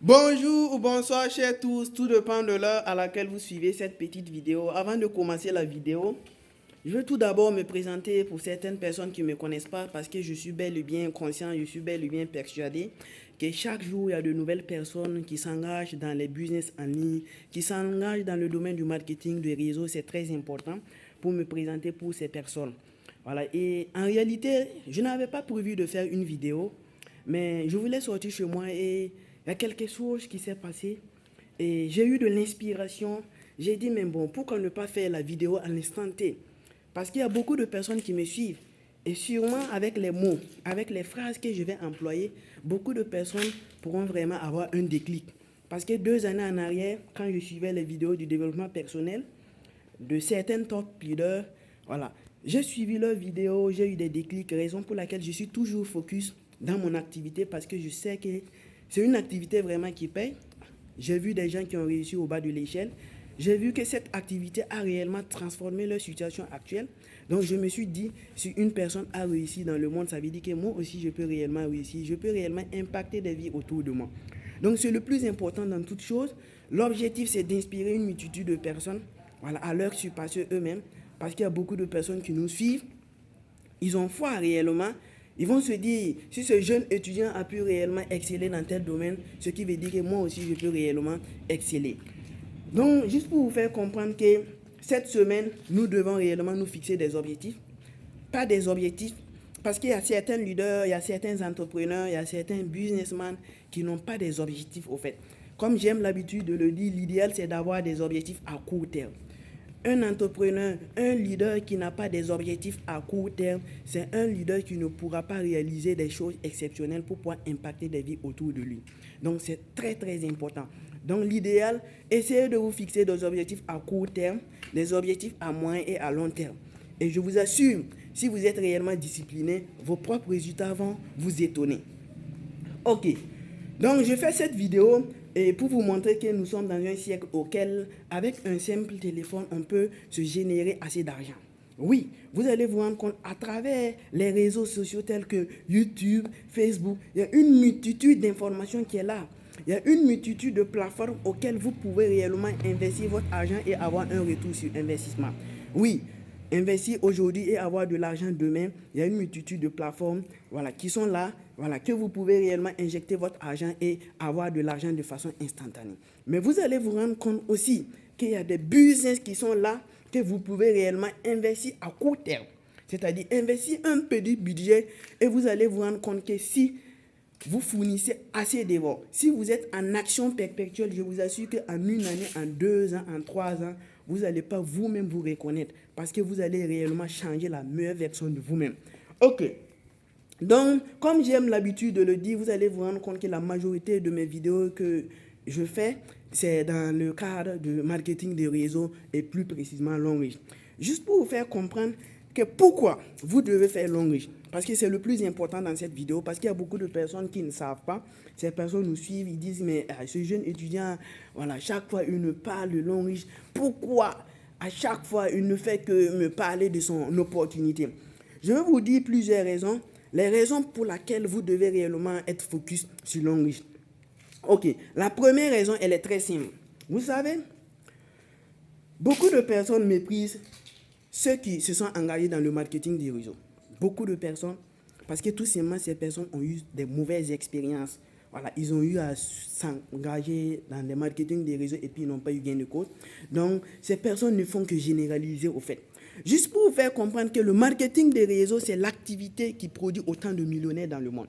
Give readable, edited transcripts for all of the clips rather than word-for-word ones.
Bonjour ou bonsoir chers tous, tout dépend de l'heure à laquelle vous suivez cette petite vidéo. Avant de commencer la vidéo, je veux tout d'abord me présenter pour certaines personnes qui ne me connaissent pas parce que je suis bel et bien conscient, je suis bel et bien persuadé que chaque jour il y a de nouvelles personnes qui s'engagent dans les business en ligne, qui s'engagent dans le domaine du marketing, du réseau. C'est très important pour me présenter pour ces personnes. Voilà, et en réalité, je n'avais pas prévu de faire une vidéo, mais je voulais sortir chez moi et il y a quelque chose qui s'est passé et j'ai eu de l'inspiration. J'ai dit, mais bon, pourquoi ne pas faire la vidéo à l'instant T? Parce qu'il y a beaucoup de personnes qui me suivent. Et sûrement avec les mots, avec les phrases que je vais employer, beaucoup de personnes pourront vraiment avoir un déclic. Parce que 2 années en arrière, quand je suivais les vidéos du développement personnel de certains top leaders, voilà, j'ai suivi leurs vidéos, j'ai eu des déclics, raison pour laquelle je suis toujours focus dans mon activité parce que je sais que c'est une activité vraiment qui paye. J'ai vu des gens qui ont réussi au bas de l'échelle. J'ai vu que cette activité a réellement transformé leur situation actuelle. Donc je me suis dit, si une personne a réussi dans le monde, ça veut dire que moi aussi je peux réellement réussir. Je peux réellement impacter des vies autour de moi. Donc c'est le plus important dans toute chose. L'objectif c'est d'inspirer une multitude de personnes, voilà, à leur surpasser eux-mêmes. Parce qu'il y a beaucoup de personnes qui nous suivent. Ils ont foi réellement. Ils vont se dire, si ce jeune étudiant a pu réellement exceller dans tel domaine, ce qui veut dire que moi aussi je peux réellement exceller. Donc, juste pour vous faire comprendre que cette semaine, nous devons réellement nous fixer des objectifs. Pas des objectifs, parce qu'il y a certains leaders, il y a certains entrepreneurs, il y a certains businessmen qui n'ont pas des objectifs au fait. Comme j'aime l'habitude de le dire, l'idéal c'est d'avoir des objectifs à court terme. Un entrepreneur, un leader qui n'a pas des objectifs à court terme, c'est un leader qui ne pourra pas réaliser des choses exceptionnelles pour pouvoir impacter des vies autour de lui. Donc c'est très très important. Donc l'idéal, essayez de vous fixer des objectifs à court terme, des objectifs à moyen et à long terme. Et je vous assure, si vous êtes réellement discipliné, vos propres résultats vont vous étonner. Ok, donc je fais cette vidéo et pour vous montrer que nous sommes dans un siècle auquel, avec un simple téléphone, on peut se générer assez d'argent. Oui, vous allez vous rendre compte à travers les réseaux sociaux tels que YouTube, Facebook, il y a une multitude d'informations qui est là. Il y a une multitude de plateformes auxquelles vous pouvez réellement investir votre argent et avoir un retour sur investissement. Oui, investir aujourd'hui et avoir de l'argent demain, il y a une multitude de plateformes, voilà, qui sont là, voilà, que vous pouvez réellement injecter votre argent et avoir de l'argent de façon instantanée. Mais vous allez vous rendre compte aussi qu'il y a des business qui sont là que vous pouvez réellement investir à court terme. C'est-à-dire investir un petit budget et vous allez vous rendre compte que si vous fournissez assez d'efforts, si vous êtes en action perpétuelle, je vous assure qu'en une année, en 2 ans, en 3 ans, vous n'allez pas vous-même vous reconnaître parce que vous allez réellement changer la meilleure version de vous-même. Ok. Donc, comme j'aime l'habitude de le dire, vous allez vous rendre compte que la majorité de mes vidéos que je fais, c'est dans le cadre de marketing de réseau et plus précisément long reach. Juste pour vous faire comprendre que pourquoi vous devez faire long reach. Parce que c'est le plus important dans cette vidéo, parce qu'il y a beaucoup de personnes qui ne savent pas. Ces personnes nous suivent, ils disent, mais ce jeune étudiant, voilà, chaque fois il me parle de long reach. Pourquoi à chaque fois il ne fait que me parler de son opportunité? Je vais vous dire plusieurs raisons. Les raisons pour lesquelles vous devez réellement être focus sur long reach. Ok, la première raison, elle est très simple. Vous savez, beaucoup de personnes méprisent ceux qui se sont engagés dans le marketing des réseaux. Beaucoup de personnes, parce que tout simplement, ces personnes ont eu des mauvaises expériences. Voilà, ils ont eu à s'engager dans le marketing des réseaux et puis ils n'ont pas eu gain de cause. Donc, ces personnes ne font que généraliser au fait. Juste pour vous faire comprendre que le marketing des réseaux, c'est l'activité qui produit autant de millionnaires dans le monde.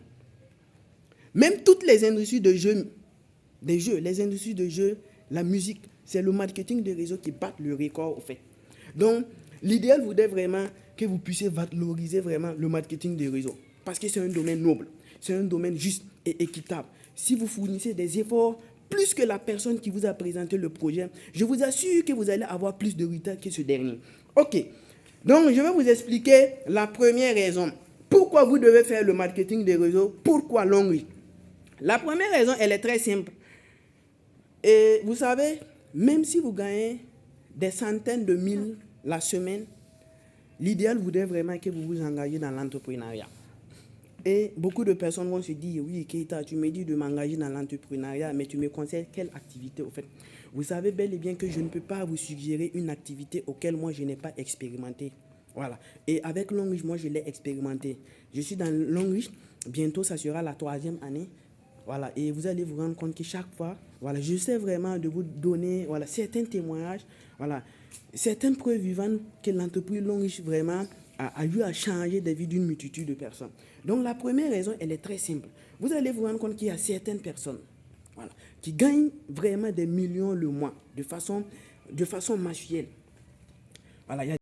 Même toutes les industries de jeux, les industries de jeux, la musique, c'est le marketing des réseaux qui bat le record au fait. Donc, l'idéal voudrait vraiment que vous puissiez valoriser vraiment le marketing des réseaux. Parce que c'est un domaine noble, c'est un domaine juste et équitable. Si vous fournissez des efforts plus que la personne qui vous a présenté le projet, je vous assure que vous allez avoir plus de résultats que ce dernier. Ok, donc je vais vous expliquer la première raison. Pourquoi vous devez faire le marketing des réseaux? Pourquoi long reach? La première raison, elle est très simple. Et vous savez, même si vous gagnez des centaines de mille la semaine, l'idéal voudrait vraiment que vous vous engagez dans l'entrepreneuriat. Et beaucoup de personnes vont se dire, oui, Keita, tu me dis de m'engager dans l'entrepreneuriat, mais tu me conseilles quelle activité au fait? Vous savez bel et bien que je ne peux pas vous suggérer une activité auquel moi je n'ai pas expérimenté. Voilà. Et avec Longreach, moi je l'ai expérimenté. Je suis dans Longreach, bientôt ça sera la 3e année. Voilà, et vous allez vous rendre compte que chaque fois, voilà, je sais vraiment de vous donner voilà, certains témoignages, voilà, certaines preuves vivantes que l'entreprise Longreach vraiment a eu à changer la vie d'une multitude de personnes. Donc la première raison, elle est très simple. Vous allez vous rendre compte qu'il y a certaines personnes voilà, qui gagnent vraiment des millions le mois de façon mensuelle. Voilà, il y a